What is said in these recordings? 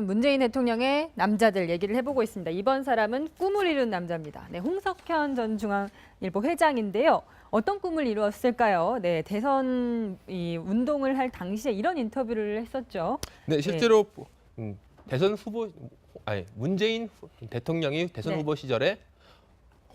문재인 대통령의 남자들 얘기를 해보고 있습니다. 이번 사람은 꿈을 이룬 남자입니다. 네, 홍석현 전 중앙일보 회장인데요. 어떤 꿈을 이루었을까요? 네, 대선 운동을 할 당시에 이런 인터뷰를 했었죠. 네, 실제로 대선 후보, 문재인 대통령이 대선 네. 후보 시절에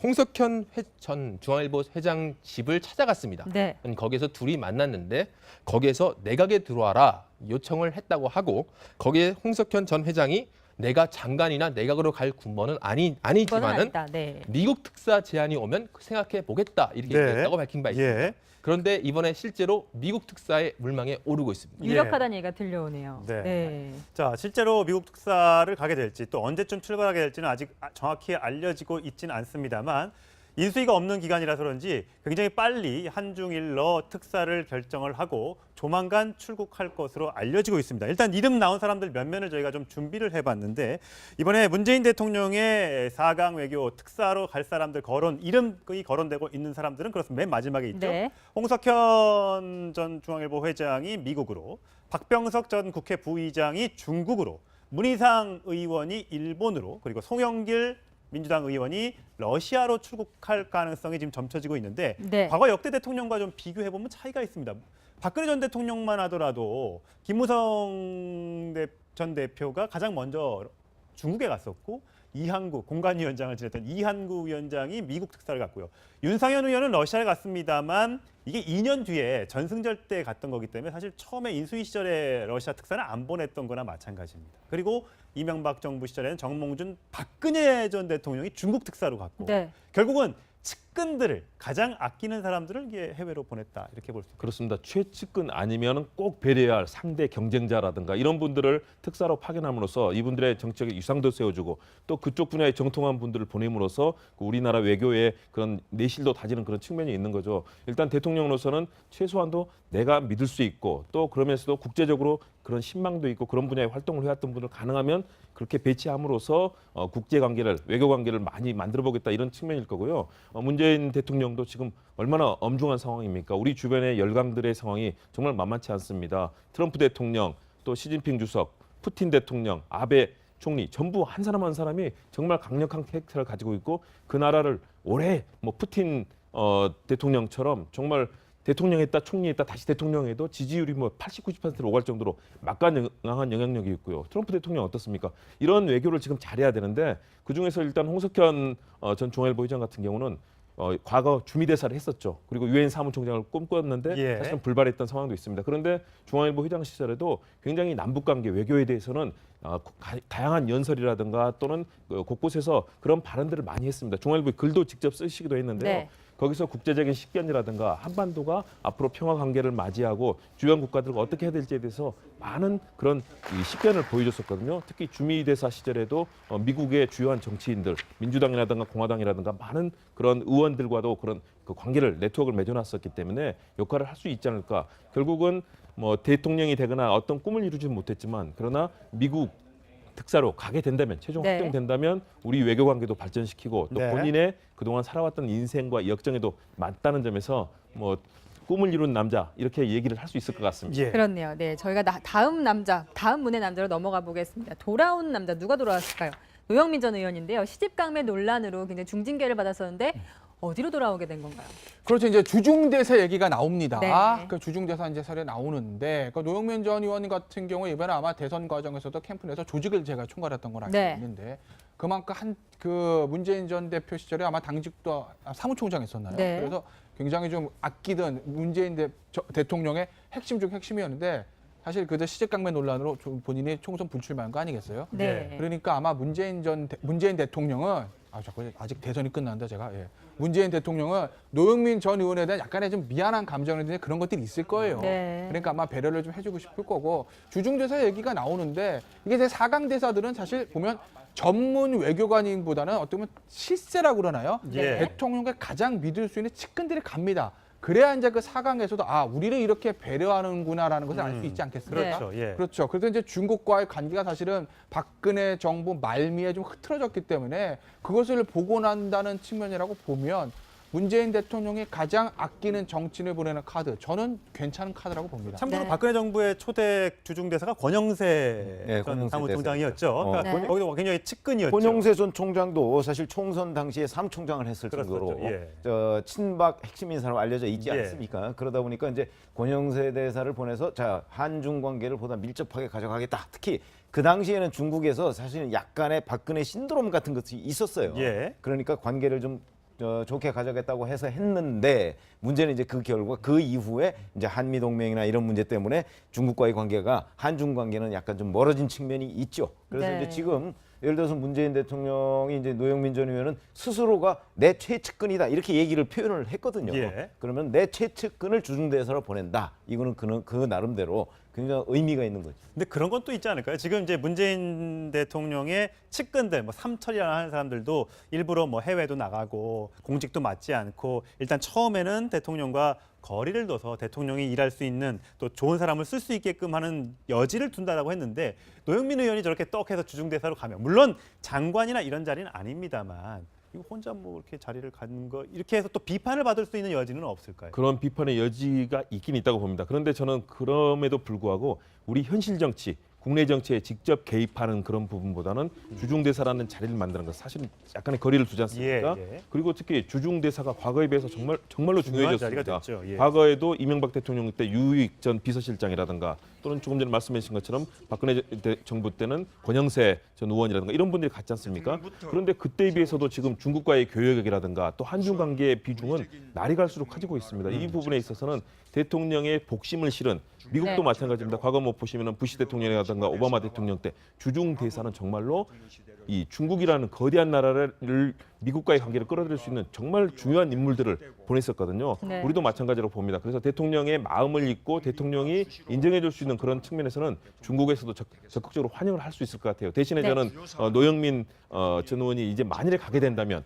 홍석현 전 중앙일보 회장 집을 찾아갔습니다. 네. 거기에서 둘이 만났는데 거기에서 내각에 들어와라 요청을 했다고 하고 거기에 홍석현 전 회장이 내가 장관이나 내각으로 갈 군번은 아니지만은 네. 미국 특사 제안이 오면 생각해 보겠다 이렇게 네. 얘기했다고 밝힌 바 있습니다. 예. 그런데 이번에 실제로 미국 특사의 물망에 오르고 있습니다. 유력하다는 얘기가 들려오네요. 네. 네. 자, 실제로 미국 특사를 가게 될지 또 언제쯤 출발하게 될지는 아직 정확히 알려지고 있지는 않습니다만 인수위가 없는 기간이라서 그런지 굉장히 빨리 한중일러 특사를 결정을 하고 조만간 출국할 것으로 알려지고 있습니다. 일단 이름 나온 사람들 몇 면을 저희가 좀 준비를 해봤는데 이번에 문재인 대통령의 4강 외교 특사로 갈 사람들 이름이 거론되고 있는 사람들은 그렇습니다. 맨 마지막에 있죠. 네. 홍석현 전 중앙일보 회장이 미국으로, 박병석 전 국회 부의장이 중국으로, 문희상 의원이 일본으로, 그리고 송영길 민주당 의원이 러시아로 출국할 가능성이 지금 점쳐지고 있는데 네. 과거 역대 대통령과 좀 비교해보면 차이가 있습니다. 박근혜 전 대통령만 하더라도 김무성 전 대표가 가장 먼저 중국에 갔었고 이한구 공관위원장을 지냈던 이한구 위원장이 미국 특사를 갔고요. 윤상현 의원은 러시아를 갔습니다만 이게 2년 뒤에 전승절 때 갔던 거기 때문에 사실 처음에 인수위 시절에 러시아 특사는 안 보냈던 거나 마찬가지입니다. 그리고 이명박 정부 시절에는 정몽준 박근혜 전 대통령이 중국 특사로 갔고 네. 결국은 측근들을 가장 아끼는 사람들을 이게 해외로 보냈다 이렇게 볼 수 있습니다. 그렇습니다. 최측근 아니면 꼭 배려해야 할 상대 경쟁자라든가 이런 분들을 특사로 파견함으로써 이분들의 정책의 유상도 세워주고 또 그쪽 분야에 정통한 분들을 보냄으로써 우리나라 외교의 그런 내실도 다지는 그런 측면이 있는 거죠. 일단 대통령으로서는 최소한도 내가 믿을 수 있고 또 그러면서도 국제적으로 그런 신망도 있고 그런 분야에 활동을 해왔던 분을 가능하면 그렇게 배치함으로써 국제관계를 외교관계를 많이 만들어보겠다 이런 측면일 거고요. 문재인 대통령도 지금 얼마나 엄중한 상황입니까? 우리 주변의 열강들의 상황이 정말 만만치 않습니다. 트럼프 대통령, 또 시진핑 주석, 푸틴 대통령, 아베 총리 전부 한 사람 한 사람이 정말 강력한 캐릭터를 가지고 있고 그 나라를 오래 푸틴 대통령처럼 정말 대통령했다, 총리했다, 다시 대통령해도 지지율이 80, 90%로 오갈 정도로 막강한 영향력이 있고요. 트럼프 대통령 어떻습니까? 이런 외교를 지금 잘해야 되는데 그중에서 일단 홍석현 전 중앙일보 회장 같은 경우는 과거 주미대사를 했었죠. 그리고 유엔 사무총장을 꿈꿨는데 사실은 불발했던 상황도 있습니다. 그런데 중앙일보 회장 시절에도 굉장히 남북관계 외교에 대해서는 다양한 연설이라든가 또는 곳곳에서 그런 발언들을 많이 했습니다. 중앙일보에 글도 직접 쓰시기도 했는데요. 네. 거기서 국제적인 식견이라든가 한반도가 앞으로 평화 관계를 맞이하고 주변 국가들과 어떻게 해야 될지에 대해서 많은 그런 식견을 보여줬었거든요. 특히 주미 대사 시절에도 미국의 주요한 정치인들, 민주당이라든가 공화당이라든가 많은 그런 의원들과도 그런 그 관계를 네트워크를 맺어놨었기 때문에 역할을 할 수 있지 않을까. 결국은 대통령이 되거나 어떤 꿈을 이루지는 못했지만 그러나 미국 특사로 가게 된다면 최종 네. 확정된다면 우리 외교 관계도 발전시키고 또 네. 본인의 그동안 살아왔던 인생과 역정에도 맞다는 점에서 꿈을 이룬 남자 이렇게 얘기를 할 수 있을 것 같습니다. 예. 그렇네요. 네, 저희가 다음 문의 남자로 넘어가 보겠습니다. 돌아온 남자 누가 돌아왔을까요? 노영민 전 의원인데요. 시집강매 논란으로 굉장히 중징계를 받았었는데 어디로 돌아오게 된 건가요? 그렇죠. 이제 주중대사 얘기가 나옵니다. 네. 그 주중대사 이제 설에 나오는데 그 노영민 전 의원 같은 경우 이번에 아마 대선 과정에서도 캠프 내에서 조직을 제가 총괄했던 걸 알고 네. 있는데 그만큼 그 문재인 전 대표 시절에 아마 당직도 사무총장 했었나요? 네. 그래서 굉장히 좀 아끼던 문재인 대통령의 핵심 중 핵심이었는데 사실 그저 시집강매 논란으로 본인이 총선 불출마한 거 아니겠어요? 네. 그러니까 아마 문재인 대통령은 자꾸 아직 대선이 끝났는데 제가 문재인 대통령은 노영민 전 의원에 대한 약간의 좀 미안한 감정이나 그런 것들이 있을 거예요. 네. 그러니까 아마 배려를 좀 해주고 싶을 거고 주중대사 얘기가 나오는데 이게 이제 4강 대사들은 사실 보면 전문 외교관인보다는 어떻게 보면 실세라고 그러나요? 예. 대통령과 가장 믿을 수 있는 측근들이 갑니다. 그래야 이제 그 4강에서도 우리를 이렇게 배려하는구나라는 것을 알 수 있지 않겠습니까? 그렇죠. 예. 그렇죠. 그래서 이제 중국과의 관계가 사실은 박근혜 정부 말미에 좀 흐트러졌기 때문에 그것을 복원한다는 측면이라고 보면 문재인 대통령이 가장 아끼는 정치인을 보내는 카드, 저는 괜찮은 카드라고 봅니다. 참고로 네. 박근혜 정부의 초대 주중대사가 권영세 네, 전 권영세 사무총장이었죠. 대사였죠. 그러니까 네. 거기도 굉장히 측근이었죠. 권영세 전 총장도 사실 총선 당시에 사무총장을 했을 그랬었죠. 정도로 예. 저 친박 핵심 인사로 알려져 있지 예. 않습니까? 그러다 보니까 이제 권영세 대사를 보내서 자 한중 관계를 보다 밀접하게 가져가겠다. 특히 그 당시에는 중국에서 사실은 약간의 박근혜 신드롬 같은 것이 있었어요. 예. 그러니까 관계를 좀 좋게 가져가겠다고 해서 했는데 문제는 이제 그 결과 그 이후에 이제 한미 동맹이나 이런 문제 때문에 중국과의 관계가 한중 관계는 약간 좀 멀어진 측면이 있죠. 그래서 네. 이제 지금 예를 들어서 문재인 대통령이 이제 노영민 전 의원은 스스로가 내 최측근이다 이렇게 얘기를 표현을 했거든요. 예. 그러면 내 최측근을 주중대사로 보낸다. 이거는 그 나름대로 굉장히 의미가 있는 거죠. 근데 그런 건 또 있지 않을까요? 지금 이제 문재인 대통령의 측근들, 뭐 삼철이라는 하는 사람들도 일부러 뭐 해외도 나가고 공직도 맡지 않고 일단 처음에는 대통령과 거리를 둬서 대통령이 일할 수 있는 또 좋은 사람을 쓸 수 있게끔 하는 여지를 둔다라고 했는데 노영민 의원이 저렇게 떡해서 주중대사로 가면 물론 장관이나 이런 자리는 아닙니다만 이거 혼자 뭐 이렇게 자리를 갖는 거 이렇게 해서 또 비판을 받을 수 있는 여지는 없을까요? 그런 비판의 여지가 있긴 있다고 봅니다. 그런데 저는 그럼에도 불구하고 우리 현실 정치, 국내 정치에 직접 개입하는 그런 부분보다는 주중대사라는 자리를 만드는 것 사실은 약간의 거리를 두지 않습니까? 예, 예. 그리고 특히 주중대사가 과거에 비해서 정말로 중요한 자리가 중요해졌습니다. 됐죠. 예. 과거에도 이명박 대통령 때 유익 전 비서실장이라든가 또는 조금 전에 말씀해 주신 것처럼 박근혜 정부 때는 권영세 전 의원이라든가 이런 분들이 갔지 않습니까? 그런데 그때에 비해서도 지금 중국과의 교역이라든가 또 한중 관계의 비중은 날이 갈수록 커지고 있습니다. 이 부분에 있어서는 대통령의 복심을 실은 미국도 네. 마찬가지입니다. 과거 뭐 보시면은 부시 대통령이라든가 오바마 대통령 때 주중 대사는 정말로 이 중국이라는 거대한 나라를 미국과의 관계를 끌어들일 수 있는 정말 중요한 인물들을 보냈었거든요. 네. 우리도 마찬가지로 봅니다. 그래서 대통령의 마음을 읽고 대통령이 인정해줄 수 있는 그런 측면에서는 중국에서도 적극적으로 환영을 할 수 있을 것 같아요. 대신에 네. 저는 노영민 전 의원이 이제 만일에 가게 된다면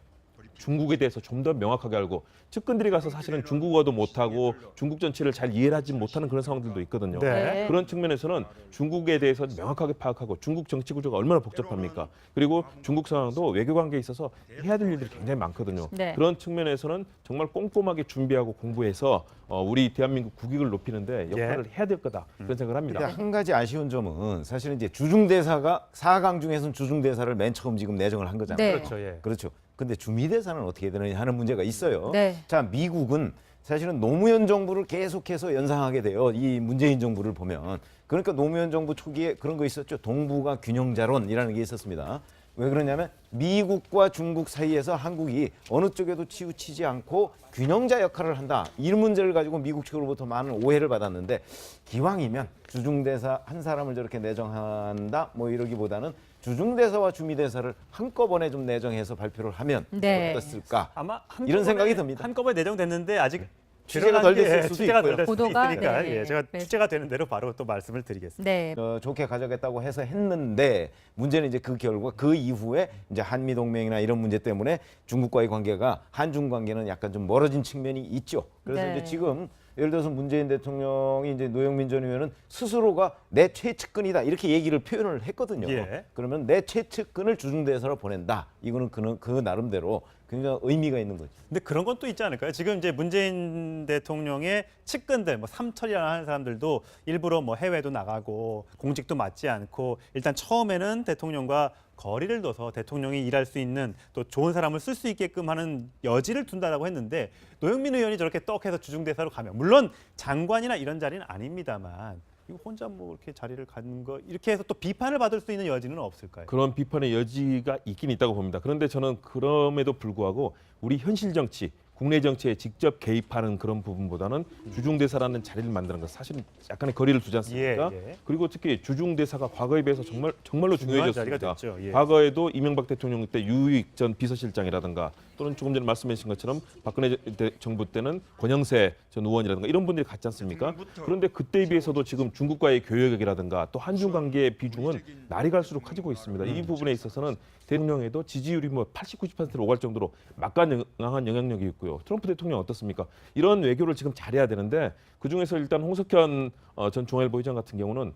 중국에 대해서 좀 더 명확하게 알고 측근들이 가서 사실은 중국어도 못하고 중국 전체를 잘 이해를 하지 못하는 그런 상황들도 있거든요. 네. 그런 측면에서는 중국에 대해서 명확하게 파악하고 중국 정치 구조가 얼마나 복잡합니까? 그리고 중국 상황도 외교 관계에 있어서 해야 될 일들이 굉장히 많거든요. 네. 그런 측면에서는 정말 꼼꼼하게 준비하고 공부해서 우리 대한민국 국익을 높이는데 역할을 해야 될 거다 그런 생각을 합니다. 근데 한 가지 아쉬운 점은 사실은 이제 주중대사가 4강 중에서는 주중대사를 맨 처음 지금 내정을 한 거잖아요. 네. 그렇죠. 예. 그렇죠. 근데 주미대사는 어떻게 되느냐 하는 문제가 있어요. 네. 자, 미국은 사실은 노무현 정부를 계속해서 연상하게 돼요. 이 문재인 정부를 보면. 그러니까 노무현 정부 초기에 그런 거 있었죠. 동북아 균형자론이라는 게 있었습니다. 왜 그러냐면 미국과 중국 사이에서 한국이 어느 쪽에도 치우치지 않고 균형자 역할을 한다. 이 문제를 가지고 미국 측으로부터 많은 오해를 받았는데 기왕이면 주중대사 한 사람을 저렇게 내정한다 뭐 이러기보다는 주중대사와 주미대사를 한꺼번에 좀 내정해서 발표를 하면 네. 어땠을까? 아마 이런 생각이 듭니다. 한꺼번에 내정됐는데 아직 취재가 덜 됐을 수도 취재가 있고요. 덜 됐을 수도 보도가, 있으니까 네. 예, 제가 네. 취재가 되는 대로 바로 또 말씀을 드리겠습니다. 네. 좋게 가져겠다고 해서 했는데 문제는 이제 그 결과 그 이후에 이제 한미 동맹이나 이런 문제 때문에 중국과의 관계가 한중 관계는 약간 좀 멀어진 측면이 있죠. 그래서 네. 이제 지금 예를 들어서 문재인 대통령이 이제 노영민 전 의원은 스스로가 내 최측근이다 이렇게 얘기를 표현을 했거든요. 예. 그러면 내 최측근을 주중대사로 보낸다. 이거는 그 나름대로 굉장히 의미가 있는 거죠. 근데 그런 건 또 있지 않을까요? 지금 이제 문재인 대통령의 측근들, 뭐 삼철이라는 하는 사람들도 일부러 뭐 해외도 나가고 공직도 맡지 않고 일단 처음에는 대통령과 거리를 둬서 대통령이 일할 수 있는 또 좋은 사람을 쓸 수 있게끔 하는 여지를 둔다라고 했는데 노영민 의원이 저렇게 떡해서 주중대사로 가면 물론 장관이나 이런 자리는 아닙니다만 이거 혼자 뭐 이렇게 자리를 갖는 거 이렇게 해서 또 비판을 받을 수 있는 여지는 없을까요? 그런 비판의 여지가 있긴 있다고 봅니다. 그런데 저는 그럼에도 불구하고 우리 현실 정치, 국내 정치에 직접 개입하는 그런 부분보다는 주중대사라는 자리를 만드는 것 사실은 약간의 거리를 두지 않습니까? 예, 예. 그리고 특히 주중대사가 과거에 비해서 정말로 중요한 중요해졌습니다. 자리가 됐죠. 예. 과거에도 이명박 대통령 때 유익 전 비서실장이라든가 또는 조금 전에 말씀해 주신 것처럼 박근혜 정부 때는 권영세 전 의원이라든가 이런 분들이 갔지 않습니까? 그런데 그때에 비해서도 지금 중국과의 교역이라든가 또 한중 관계의 비중은 날이 갈수록 커지고 있습니다. 이 부분에 있어서는 대통령에도 지지율이 뭐 80, 90%로 오갈 정도로 막강한 영향력이 있고요. 트럼프 대통령 어떻습니까? 이런 외교를 지금 잘해야 되는데 그중에서 일단 홍석현 전 중앙일보 의장 같은 경우는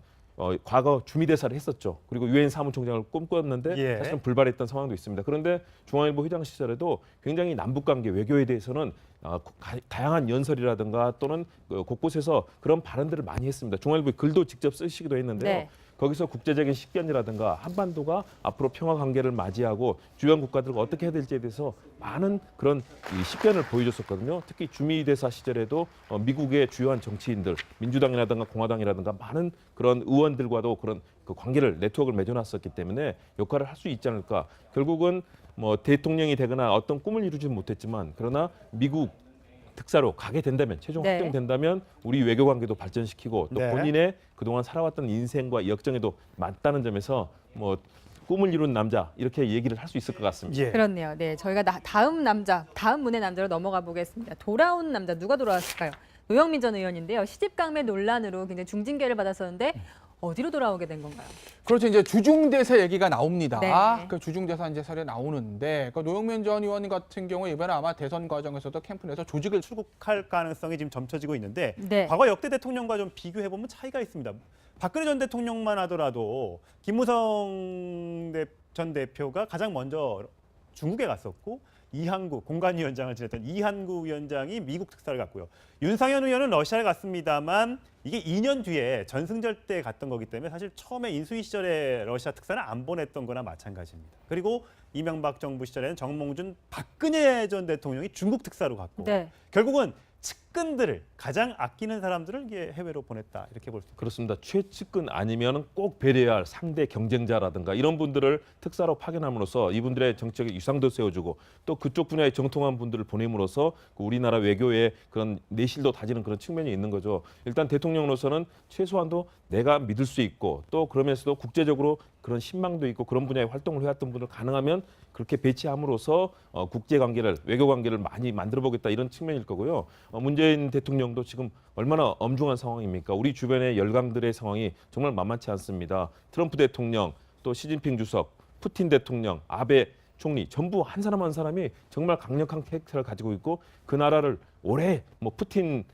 과거 주미대사를 했었죠. 그리고 유엔 사무총장을 꿈꿨는데 예. 사실은 불발했던 상황도 있습니다. 그런데 중앙일보 회장 시절에도 굉장히 남북관계 외교에 대해서는 다양한 연설이라든가 또는 곳곳에서 그런 발언들을 많이 했습니다. 중앙일보에 글도 직접 쓰시기도 했는데요. 네. 거기서 국제적인 식견이라든가 한반도가 앞으로 평화 관계를 맞이하고 주변 국가들과 어떻게 해야 될지에 대해서 많은 그런 이 식견을 보여줬었거든요. 특히 주미 대사 시절에도 미국의 주요한 정치인들, 민주당이라든가 공화당이라든가 많은 그런 의원들과도 그런 그 관계를 네트워크를 맺어놨었기 때문에 역할을 할 수 있지 않을까. 결국은 뭐 대통령이 되거나 어떤 꿈을 이루지는 못했지만 그러나 미국 특사로 가게 된다면 최종 네. 확정된다면 우리 외교 관계도 발전시키고 또 네. 본인의 그동안 살아왔던 인생과 역정에도 맞다는 점에서 뭐 꿈을 이룬 남자 이렇게 얘기를 할 수 있을 것 같습니다. 예. 그렇네요. 네, 저희가 다음 문의 남자로 넘어가 보겠습니다. 돌아온 남자 누가 돌아왔을까요? 노영민 전 의원인데요. 시집강매 논란으로 굉장히 중징계를 받았었는데 어디로 돌아오게 된 건가요? 그렇죠. 이제 주중대사 얘기가 나옵니다. 네. 그 주중대사 이제 설에 나오는데 그 노영민 전 의원 같은 경우 이번에 아마 대선 과정에서도 캠프 내에서 조직을 출국할 가능성이 지금 점쳐지고 있는데 네. 과거 역대 대통령과 좀 비교해 보면 차이가 있습니다. 박근혜 전 대통령만 하더라도 김무성 전 대표가 가장 먼저 중국에 갔었고 이한구 공관위원장을 지냈던 이한구 위원장이 미국 특사를 갔고요. 윤상현 의원은 러시아를 갔습니다만 이게 2년 뒤에 전승절 때 갔던 거기 때문에 사실 처음에 인수위 시절에 러시아 특사는 안 보냈던 거나 마찬가지입니다. 그리고 이명박 정부 시절에는 정몽준 박근혜 전 대통령이 중국 특사로 갔고 네. 결국은 측근들을 가장 아끼는 사람들을 이게 해외로 보냈다 이렇게 볼 수 있습니다. 그렇습니다. 최측근 아니면 꼭 배려해야 할 상대 경쟁자라든가 이런 분들을 특사로 파견함으로써 이분들의 정책의 유상도 세워주고 또 그쪽 분야의 정통한 분들을 보냄으로써 그 우리나라 외교의 그런 내실도 다지는 그런 측면이 있는 거죠. 일단 대통령으로서는 최소한도 내가 믿을 수 있고 또 그러면서도 국제적으로 그런 신망도 있고 그런 분야의 활동을 해왔던 분들 가능하면 그렇게 배치함으로써 국제 관계를 외교 관계를 많이 만들어 보겠다 이런 측면일 거고요. 문재인 대통령도 지금 얼마나 엄중한 상황입니까? 우리 주변의 열강들의 상황이 정말 만만치 않습니다. 트럼프 대통령, 또 시진핑 주석, 푸틴 대통령, 아베 총리 전부 한 사람 한 사람이 정말 강력한 캐릭터를 가지고 있고 그 나라를 오래 뭐 푸틴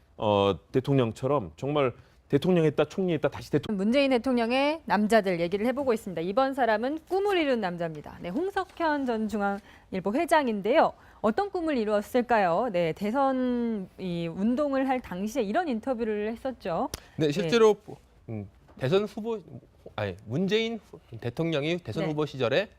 대통령처럼 정말 대통령했다 총리했다 다시 대통령 문재인 대통령의 남자들 얘기를 해보고 있습니다. 이번 사람은 꿈을 이룬 남자입니다. 네, 홍석현 전 중앙일보 회장인데요. 어떤 꿈을 이루었을까요? 네, 대선 운동을 할 당시에 이런 인터뷰를 했었죠. 네, 실제로 대선 후보 문재인 대통령이 대선 네. 후보 시절에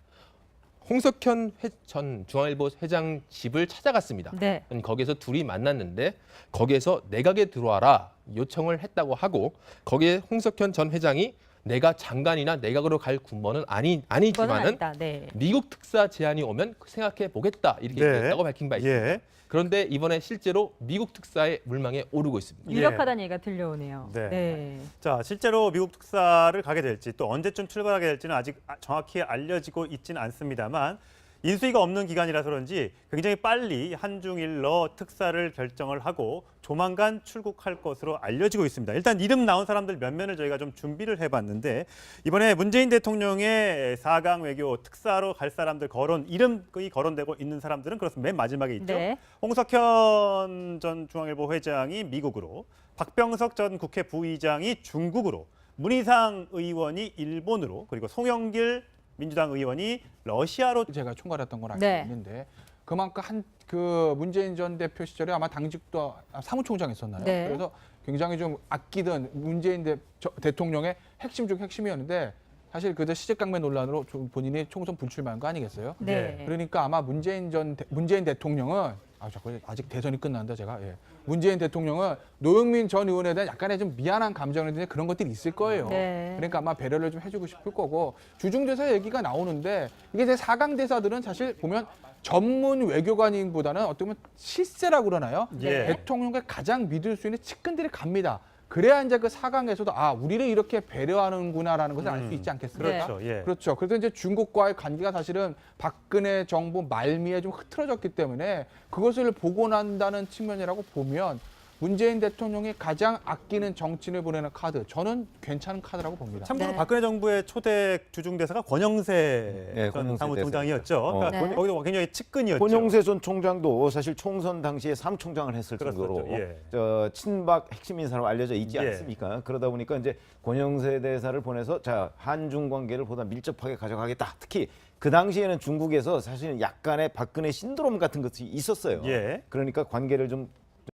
홍석현 전 중앙일보 회장 집을 찾아갔습니다. 네. 거기서 둘이 만났는데 거기에서 내각에 들어와라 요청을 했다고 하고 거기에 홍석현 전 회장이 내가 장관이나 내각으로 갈 군번은 이거는 아니지만은 아니다. 네. 미국 특사 제안이 오면 생각해 보겠다 이렇게 네. 얘기했다고 밝힌 바 있습니다. 예. 그런데 이번에 실제로 미국 특사의 물망에 오르고 있습니다. 예. 유력하다는 얘기가 들려오네요. 네. 네. 자, 실제로 미국 특사를 가게 될지 또 언제쯤 출발하게 될지는 아직 정확히 알려지고 있지는 않습니다만 인수위가 없는 기간이라서 그런지 굉장히 빨리 한중일러 특사를 결정을 하고 조만간 출국할 것으로 알려지고 있습니다. 일단 이름 나온 사람들 몇 면을 저희가 좀 준비를 해봤는데 이번에 문재인 대통령의 4강 외교 특사로 갈 사람들 이름이 거론되고 있는 사람들은 그렇습니다. 맨 마지막에 있죠. 네. 홍석현 전 중앙일보 회장이 미국으로, 박병석 전 국회 부의장이 중국으로, 문희상 의원이 일본으로, 그리고 송영길 민주당 의원이 러시아로 제가 총괄했던 걸 알고 네. 있는데 그만큼 그 문재인 전 대표 시절에 아마 당직도 사무총장 했었나요? 네. 그래서 굉장히 좀 아끼던 문재인 대통령의 핵심 중 핵심이었는데 사실 그저 시집강매 논란으로 본인이 총선 불출마한 거 아니겠어요? 네. 그러니까 아마 문재인 대통령은 자꾸 아직 대선이 끝났는데 제가 문재인 대통령은 노영민 전 의원에 대한 약간의 좀 미안한 감정이 있는데 그런 것들이 있을 거예요. 네. 그러니까 아마 배려를 좀 해주고 싶을 거고 주중대사 얘기가 나오는데 이게 이제 4강 대사들은 사실 보면 전문 외교관인보다는 어떻게 보면 실세라고 그러나요? 예. 대통령과 가장 믿을 수 있는 측근들이 갑니다. 그래야 이제 그 4강에서도 우리를 이렇게 배려하는구나라는 것을 알 수 있지 않겠습니까? 그렇죠. 예. 그렇죠. 그래서 이제 중국과의 관계가 사실은 박근혜 정부 말미에 좀 흐트러졌기 때문에 그것을 복원한다는 측면이라고 보면 문재인 대통령이 가장 아끼는 정치인을 보내는 카드, 저는 괜찮은 카드라고 봅니다. 참고로 네. 박근혜 정부의 초대 주중대사가 권영세 네, 전 권영세 사무총장이었죠. 대사. 그러니까 네. 거기도 굉장히 측근이었죠. 권영세 전 총장도 사실 총선 당시에 사무총장을 했을 그렇었죠. 정도로 예. 저 친박 핵심 인사로 알려져 있지 예. 않습니까? 그러다 보니까 이제 권영세 대사를 보내서 자 한중 관계를 보다 밀접하게 가져가겠다. 특히 그 당시에는 중국에서 사실 약간의 박근혜 신드롬 같은 것이 있었어요. 예. 그러니까 관계를 좀